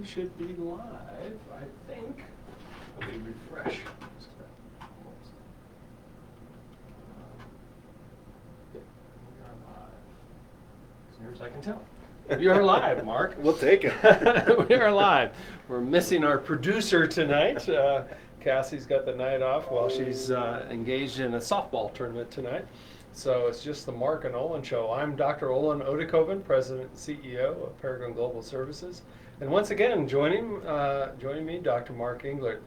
should be live, I think. Let me refresh. We are live. As near as I can tell. We are live, Mark. We'll take it. We are live. We're missing our producer tonight. Cassie's got the night off while she's engaged in a softball tournament tonight. So it's just the Mark and Olin show. I'm Dr. Olin Odekoven, President and CEO of Paragon Global Services. And once again, joining me, Dr. Mark Englert,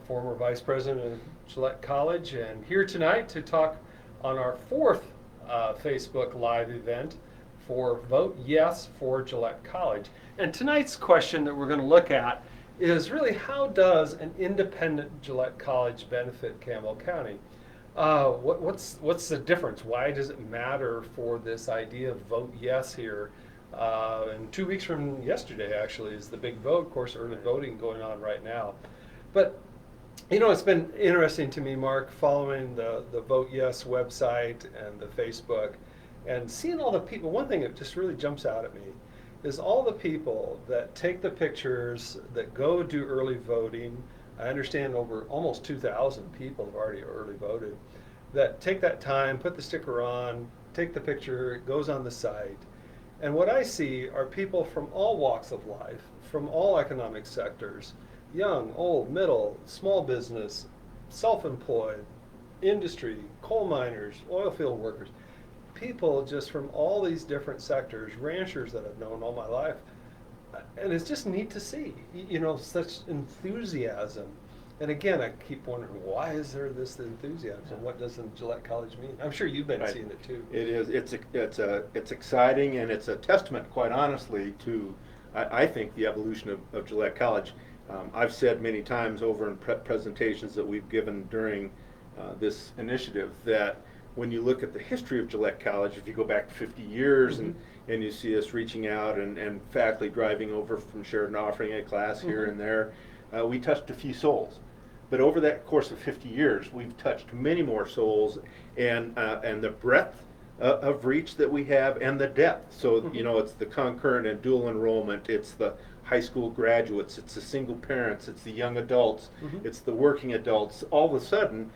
former Vice President of Gillette College, and here tonight to talk on our fourth Facebook Live event for Vote Yes For Gillette College. And tonight's question that we're going to look at is really, how does an independent Gillette College benefit Campbell County? What's the difference? Why does it matter for this idea of vote yes here? And 2 weeks from yesterday, actually, is the big vote. Of course, early voting going on right now. But, you know, it's been interesting to me, Mark, following the Vote Yes website and the Facebook and seeing all the people. One thing that just really jumps out at me is all the people that take the pictures, that go do early voting. I understand over almost 2,000 people have already early voted, that take that time, put the sticker on, take the picture, it goes on the site. And what I see are people from all walks of life, from all economic sectors, young, old, middle, small business, self-employed, industry, coal miners, oil field workers, people just from all these different sectors, ranchers that I've known all my life. And it's just neat to see, you know, such enthusiasm. And again, I keep wondering, why is there this enthusiasm? What does Gillette College mean? I'm sure you've been seeing it too. It is. It's exciting, and it's a testament, quite honestly, to I think the evolution of Gillette College. I've said many times over in presentations that we've given during this initiative that when you look at the history of Gillette College, if you go back 50 years and you see us reaching out and faculty driving over from Sheridan offering a class here and there, we touched a few souls. But over that course of 50 years, we've touched many more souls, and the breadth of reach that we have and the depth. So, you know, it's the concurrent and dual enrollment, it's the high school graduates, it's the single parents, it's the young adults, it's the working adults. All of a sudden,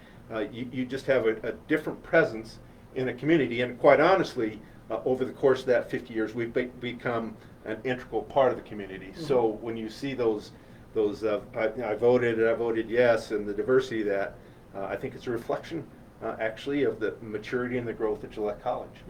you just have a different presence in a community. And quite honestly, over the course of that 50 years, we've become an integral part of the community. So when you see those I voted yes, and the diversity of that, I think it's a reflection actually of the maturity and the growth of Gillette College.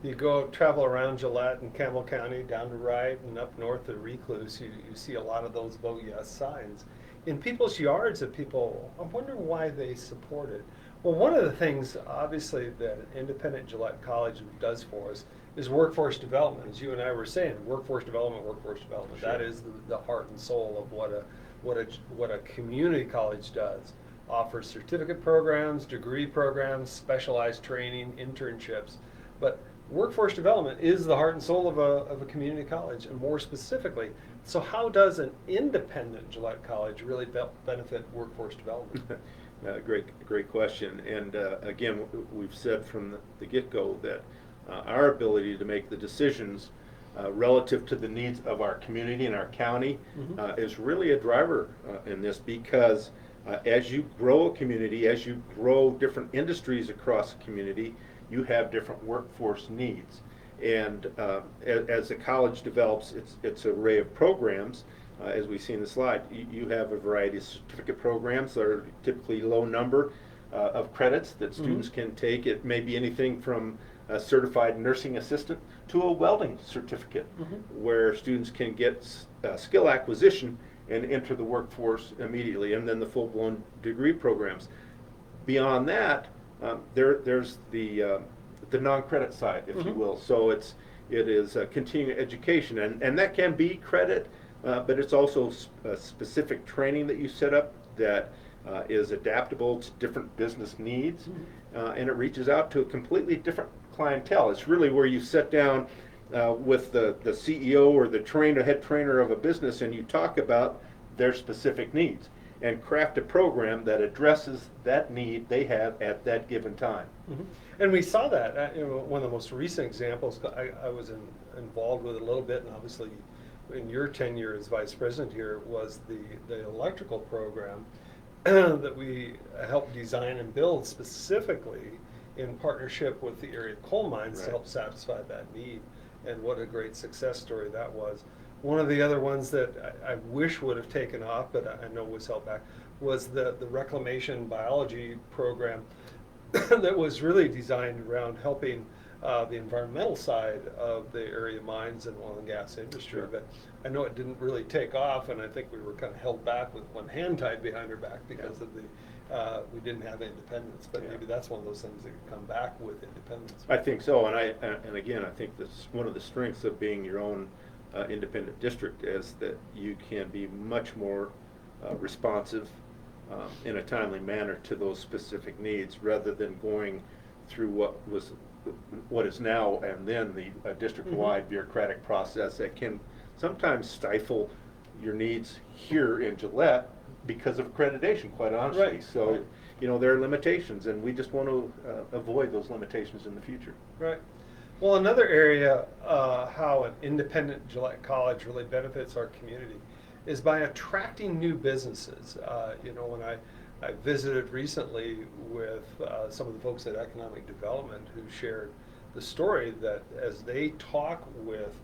You go travel around Gillette and Campbell County, down to Wright and up north to Recluse, you see a lot of those vote yes signs. In people's yards of people, I wonder why they support it. Well, one of the things, obviously, that an independent Gillette College does for us is workforce development. As you and I were saying, workforce development. Sure. That is the heart and soul of what a community college does. Offers certificate programs, degree programs, specialized training, internships. But workforce development is the heart and soul of a community college, and more specifically, so how does an independent Gillette College really benefit workforce development? Great question. And again, we've said from the get-go that our ability to make the decisions relative to the needs of our community and our county is really a driver in this, because as you grow a community, as you grow different industries across a community, you have different workforce needs. And as the college develops its array of programs, as we see in the slide, you have a variety of certificate programs that are typically low number of credits that students can take. It may be anything from a certified nursing assistant to a welding certificate, where students can get skill acquisition and enter the workforce immediately, and then the full-blown degree programs. Beyond that, there's the non-credit side, if you will. So it is continuing education, and that can be credit, but it's also specific training that you set up that is adaptable to different business needs, and it reaches out to a completely different clientele. It's really where you sit down with the CEO or the head trainer of a business, and you talk about their specific needs and craft a program that addresses that need they have at that given time. And we saw that, one of the most recent examples, I was involved with it a little bit, and obviously in your tenure as vice president here was the electrical program that we helped design and build specifically in partnership with the area coal mines to Right. help satisfy that need. And what a great success story that was. One of the other ones that I wish would have taken off, but I know was held back, was the reclamation biology program that was really designed around helping the environmental side of the area mines and oil and gas industry. Sure. But I know it didn't really take off, and I think we were kind of held back with one hand tied behind our back because of the we didn't have independence. But maybe that's one of those things that could come back with independence. I think so, and again, I think that's one of the strengths of being your own independent district is that you can be much more responsive in a timely manner to those specific needs rather than going through what is now and then the district-wide bureaucratic process that can sometimes stifle your needs here in Gillette because of accreditation, quite honestly. Right. So, Right. you know, there are limitations, and we just want to avoid those limitations in the future. Right. Well, another area how an independent Gillette College really benefits our community is by attracting new businesses. You know, when I visited recently with some of the folks at Economic Development who shared the story that as they talk with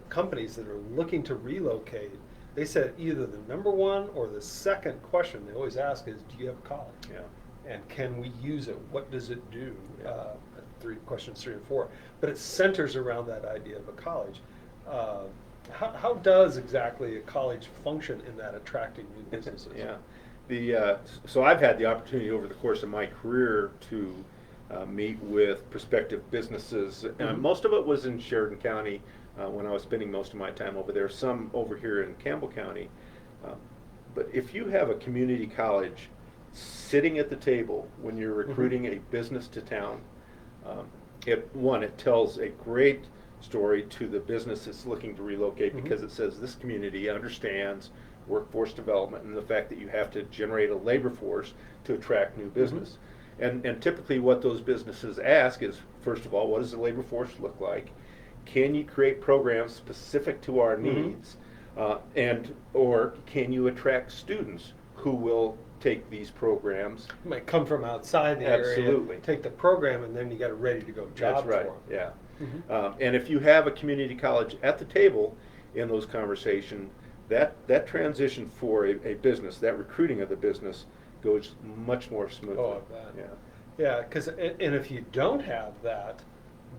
companies that are looking to relocate, they said either the number one or the second question they always ask is, do you have a college? Yeah. And can we use it? What does it do? Yeah. Questions 3 and 4. But it centers around that idea of a college. How does exactly a college function in that attracting new businesses? Yeah. So I've had the opportunity over the course of my career to meet with prospective businesses. Mhm. Most of it was in Sheridan County when I was spending most of my time over there, some over here in Campbell County. But if you have a community college sitting at the table when you're recruiting a business to town, it tells a great story to the business that's looking to relocate because it says this community understands workforce development and the fact that you have to generate a labor force to attract new business. And typically what those businesses ask is, first of all, what does the labor force look like? Can you create programs specific to our needs? Or can you attract students who will take these programs? You might come from outside the Absolutely. area, take the program, and then you got a ready-to-go job That's right, for them. yeah. And if you have a community college at the table in those conversations, that transition for a business, that recruiting of the business goes much more smoothly. Oh, I bet. Yeah. Yeah, because and if you don't have that,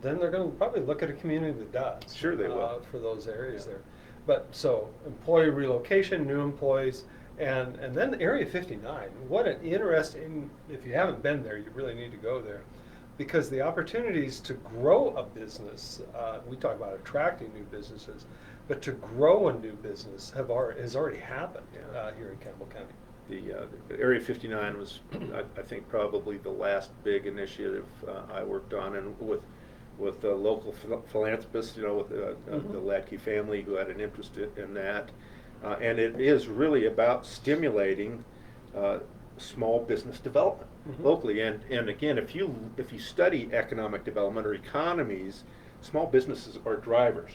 then they're going to probably look at a community that does. Sure they will. For those areas Yeah. there. But so employee relocation, new employees, and then Area 59. What an interesting, if you haven't been there, you really need to go there. Because the opportunities to grow a business, we talk about attracting new businesses, but to grow a new business has already happened here in Campbell County. The Area 59 was, I think, probably the last big initiative I worked on, and with local philanthropists, you know, with the Latke family who had an interest in that. And it is really about stimulating small business development locally. And again, if you study economic development or economies, small businesses are drivers.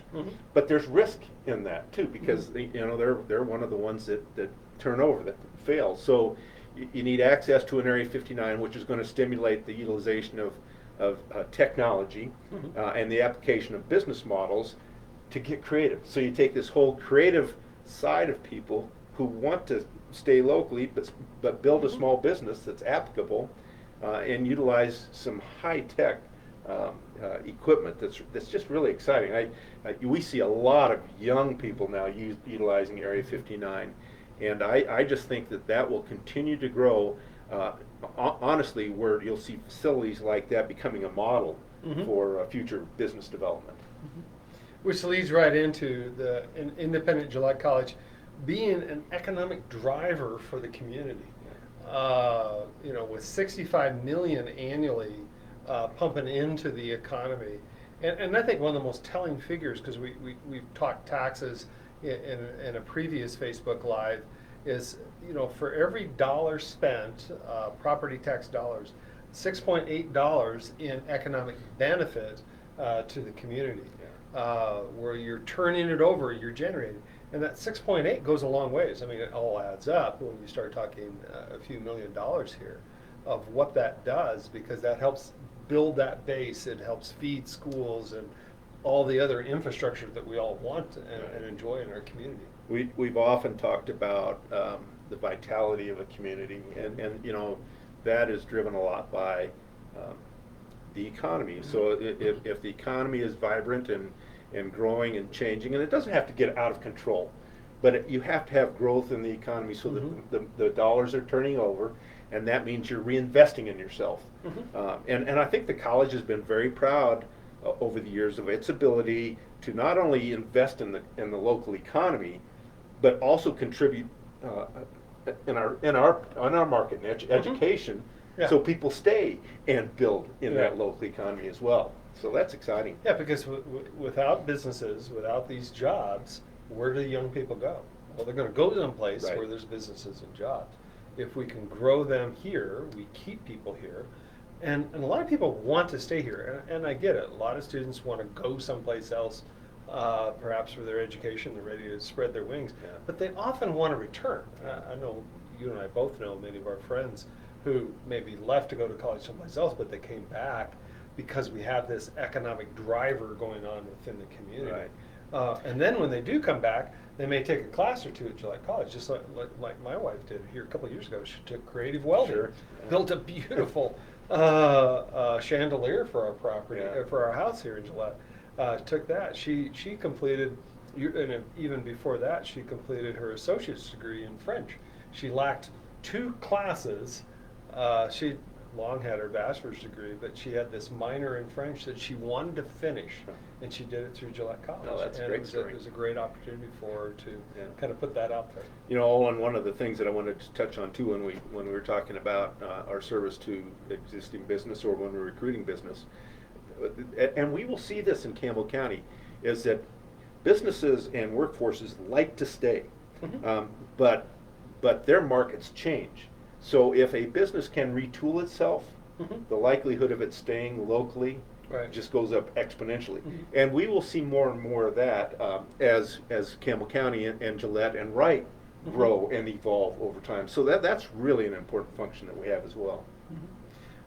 But there's risk in that too, because you know they're one of the ones that turn over, that fail. So you need access to an Area 59, which is going to stimulate the utilization of technology and the application of business models to get creative. So you take this whole creative side of people who want to stay locally but build a small business that's applicable and utilize some high-tech equipment that's just really exciting. We see a lot of young people now utilizing Area 59, and I just think that will continue to grow. Honestly, where you'll see facilities like that becoming a model for future business development. Which leads right into an independent Gillette College being an economic driver for the community. You know, with 65 million annually pumping into the economy. And I think one of the most telling figures, because we've talked taxes in a previous Facebook Live, is, you know, for every dollar spent, property tax dollars, $6.8 in economic benefit to the community, where you're turning it over, you're generating. And that 6.8 goes a long ways. I mean, it all adds up when you start talking a few $1,000,000 here of what that does, because that helps build that base. It helps feed schools and all the other infrastructure that we all want and enjoy in our community. We've often talked about the vitality of a community, and you know, that is driven a lot by the economy. So if the economy is vibrant and growing and changing, and it doesn't have to get out of control, but you have to have growth in the economy so that the dollars are turning over, and that means you're reinvesting in yourself. And I think the college has been very proud over the years of its ability to not only invest in the local economy, but also contribute in our market niche, education, so people stay and build in that local economy as well. So that's exciting. Yeah, because without businesses, without these jobs, where do young people go? Well, they're going to go to some place where there's businesses and jobs. If we can grow them here, we keep people here. And a lot of people want to stay here, and I get it. A lot of students want to go someplace else, perhaps for their education. They're ready to spread their wings, but they often want to return. I know you and I both know many of our friends who maybe left to go to college someplace else, but they came back because we have this economic driver going on within the community. And then when they do come back, they may take a class or two at Gillette College, just like my wife did here a couple of years ago. She took creative welding, built a beautiful chandelier for our property, for our house here in Gillette. Took that. She completed, and even before that, she completed her associate's degree in French. She lacked 2 classes. She long had her bachelor's degree, but she had this minor in French that she wanted to finish, and she did it through Gillette College. Oh, that's a great story. It was a great opportunity for her to kind of put that out there. You know, Olin, one of the things that I wanted to touch on too when we were talking about our service to existing business, or when we're recruiting business, and we will see this in Campbell County, is that businesses and workforces like to stay, but their markets change. So if a business can retool itself, the likelihood of it staying locally just goes up exponentially. And we will see more and more of that as Campbell County and Gillette and Wright grow and evolve over time. So that's really an important function that we have as well.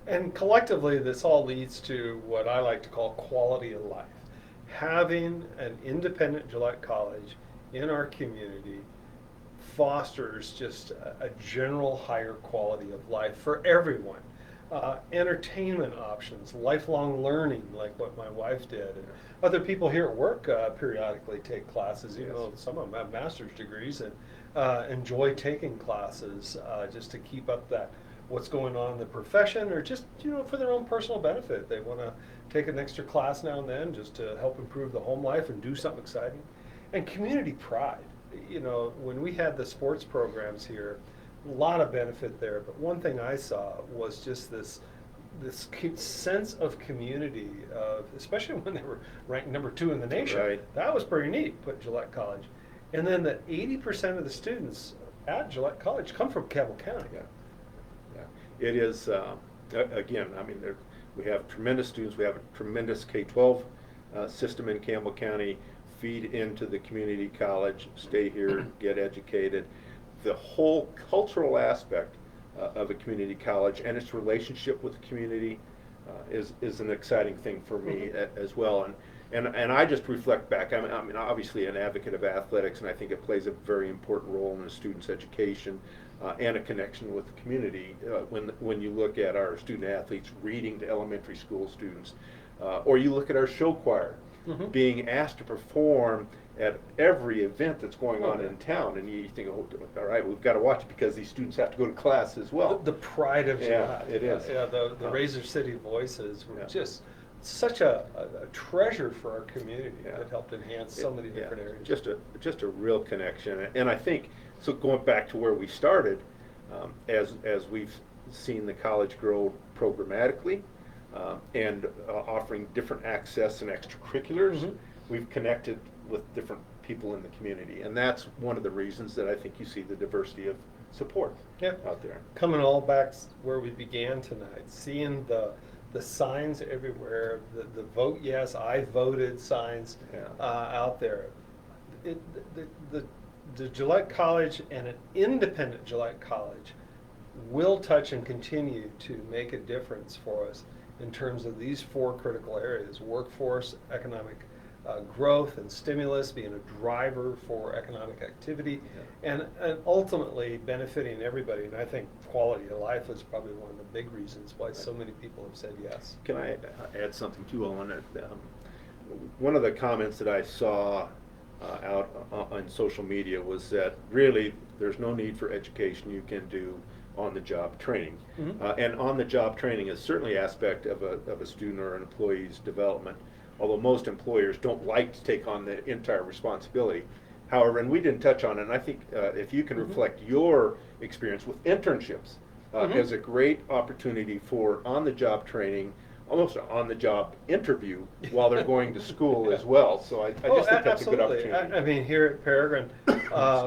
And collectively, this all leads to what I like to call quality of life. Having an independent Gillette College in our community fosters just a general higher quality of life for everyone. Entertainment options, lifelong learning, like what my wife did. And other people here at work periodically take classes, even though some of them have master's degrees, and enjoy taking classes just to keep up that what's going on in the profession, or just, you know, for their own personal benefit. They want to take an extra class now and then just to help improve the home life and do something exciting. And community pride. You know, when we had the sports programs here, a lot of benefit there, but one thing I saw was just this sense of community, especially when they were ranked number 2 in the nation. That was pretty neat, put Gillette College. And then that 80% of the students at Gillette College come from Campbell County. It is, again, I mean, we have tremendous students. We have a tremendous K-12 system in Campbell County. Feed into the community college, stay here, get educated. The whole cultural aspect of a community college and its relationship with the community is an exciting thing for me as well. And I just reflect back. I mean, obviously an advocate of athletics, and I think it plays a very important role in a student's education and a connection with the community. When you look at our student athletes reading to elementary school students, or you look at our show choir, being asked to perform at every event that's going on in town, and you think, oh, all right, we've got to watch it because these students have to go to class as well. The pride of Gillette. It is. The Razor City Voices were just such a treasure for our community that helped enhance so many different areas. Just a real connection, and I think, so going back to where we started, as we've seen the college grow programmatically, and offering different access and extracurriculars, we've connected with different people in the community, and that's one of the reasons that I think you see the diversity of support out there. Coming all back where we began tonight, seeing the the signs everywhere, the vote yes, I voted signs out there. The Gillette College and an independent Gillette College will touch and continue to make a difference for us in terms of these four critical areas: workforce, economic growth and stimulus, being a driver for economic activity, and ultimately benefiting everybody. And I think quality of life is probably one of the big reasons why so many people have said yes. Can I add something too on it? One of the comments that I saw out on social media was that really there's no need for education. You can do on-the-job training. Mm-hmm. And on-the-job training is certainly an aspect of a student or an employee's development, although most employers don't like to take on the entire responsibility. However, and we didn't touch on it, and I think if you can Mm-hmm. reflect your experience with internships Mm-hmm. as a great opportunity for on-the-job training, almost an on-the-job interview while they're going to school as well. So I just think that's a good absolutely. opportunity. I mean, here at Peregrine,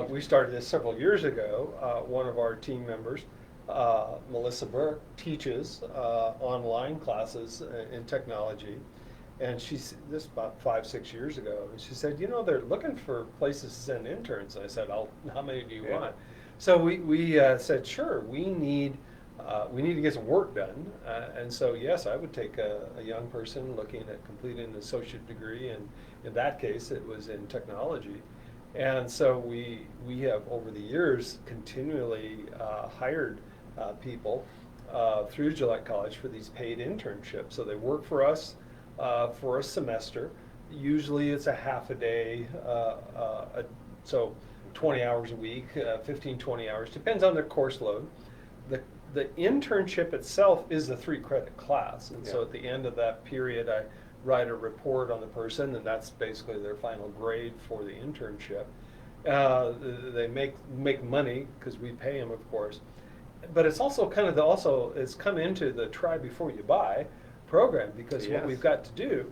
we started this several years ago. One of our team members, Melissa Burke, teaches online classes in technology. And she's, this is about 5-6 years ago, and she said, you know, they're looking for places to send interns. I said, how many do you want? So we said, sure, we need to get some work done. And so, yes, I would take a young person looking at completing an associate degree, and in that case, it was in technology. And so we have, over the years, continually hired people through Gillette College for these paid internships. So they work for us for a semester. Usually it's a half a day, so 20 hours a week, 15, 20 hours, depends on their course load. The internship itself is a 3-credit class, and so at the end of that period I write a report on the person, and that's basically their final grade for the internship. They make money because we pay them, of course, but it's also kind of it's come into the try before you buy program, because what we've got to do,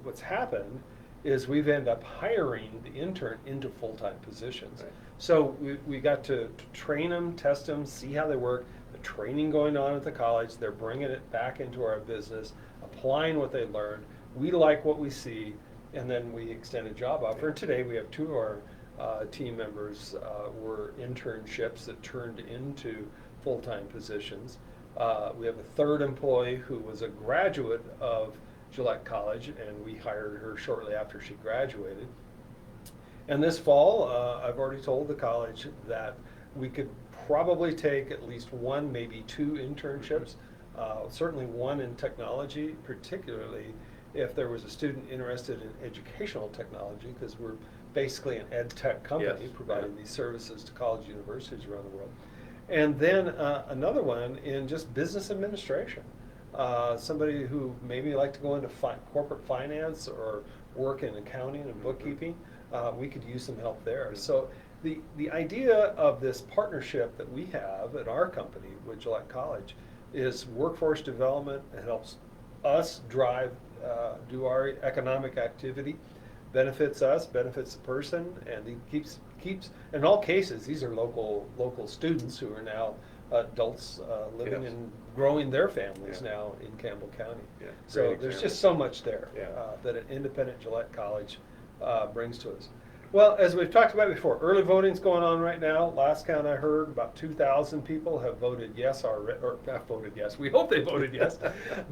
what's happened is we've ended up hiring the intern into full-time positions. Right. So we got to train them, test them, see how they work. The training going on at the college, they're bringing it back into our business, applying what they learned. We like what we see, and then we extend a job offer. And today we have 2 of our team members were internships that turned into full-time positions. We have a 3rd employee who was a graduate of Gillette College, and we hired her shortly after she graduated. And this fall, I've already told the college that we could probably take at least 1, maybe 2 internships, certainly 1 in technology, particularly if there was a student interested in educational technology, because we're basically an ed tech company providing these services to college universities around the world. And then another one in just business administration. Somebody who maybe like to go into corporate finance or work in accounting and bookkeeping, we could use some help there. So the idea of this partnership that we have at our company with Gillette College is workforce development. It helps us do our economic activity, benefits us, benefits the person, and it keeps in all cases, these are local students who are now adults living and growing their families now in Campbell County. So there's just so much there that an independent Gillette College brings to us. Well, as we've talked about before, early voting's going on right now. Last count I heard, about 2,000 people have voted yes, or not voted yes. We hope they voted yes.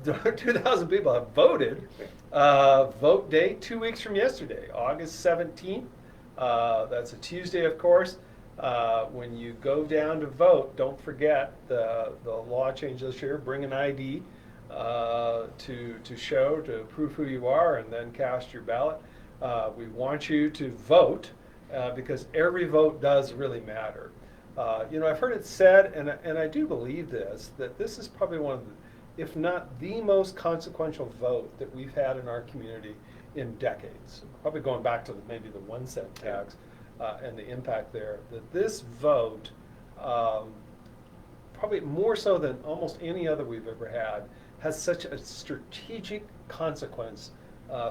2,000 people have voted. Vote day 2 weeks from yesterday, August 17th. That's a Tuesday, of course. When you go down to vote, don't forget the law changed this year. Bring an ID to show, to prove who you are, and then cast your ballot. We want you to vote because every vote does really matter. I've heard it said, and I do believe this, that this is probably one of the, if not the most consequential vote that we've had in our community in decades. Probably going back to maybe the 1 cent tax and the impact there. That this vote, probably more so than almost any other we've ever had, has such a strategic consequence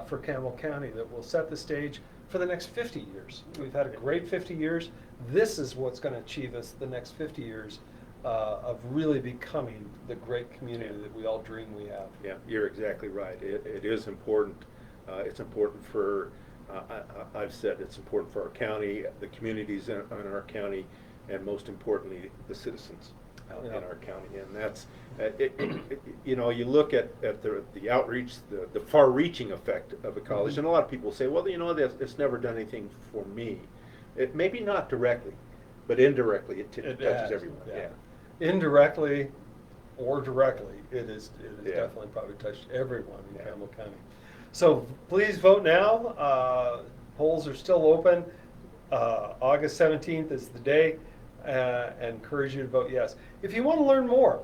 for Campbell County that will set the stage for the next 50 years. We've had a great 50 years. This is what's going to achieve us the next 50 years of really becoming the great community that we all dream we have. Yeah, you're exactly right. It is important. It's important for, I've said it's important for our county, the communities in our county, and most importantly, the citizens out in our county. And that's, you know, you look at the outreach, the far-reaching effect of a college, and a lot of people say, well, you know, it's never done anything for me. It maybe not directly, but indirectly it touches everyone. Yeah. Indirectly or directly, it is Yeah. definitely probably touched everyone in Campbell County. So please vote now. Polls are still open. August 17th is the day. Encourage you to vote yes. If you want to learn more,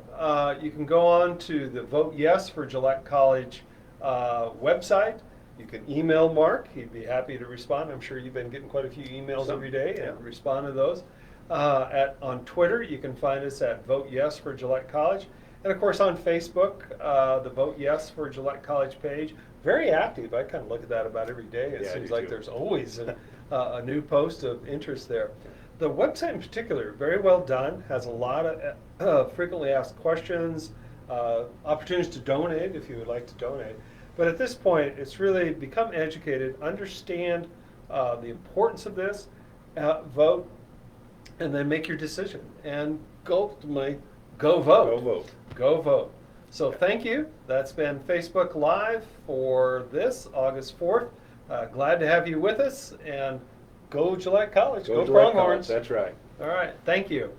you can go on to the Vote Yes for Gillette College website. You can email Mark. He'd be happy to respond. I'm sure you've been getting quite a few emails every day and respond to those. On Twitter, you can find us at Vote Yes for Gillette College. And of course on Facebook, the Vote Yes for Gillette College page. Very active. I kind of look at that about every day. It seems like there's always a new post of interest there. The website in particular, very well done, has a lot of frequently asked questions, opportunities to donate if you would like to donate. But at this point, it's really become educated, understand the importance of this, vote, and then make your decision. And ultimately, go vote. Go vote. Go vote. So thank you. That's been Facebook Live for this, August 4th. Glad to have you with us, and go Gillette College. Go Gillette Pronghorns. College, that's right. All right. Thank you.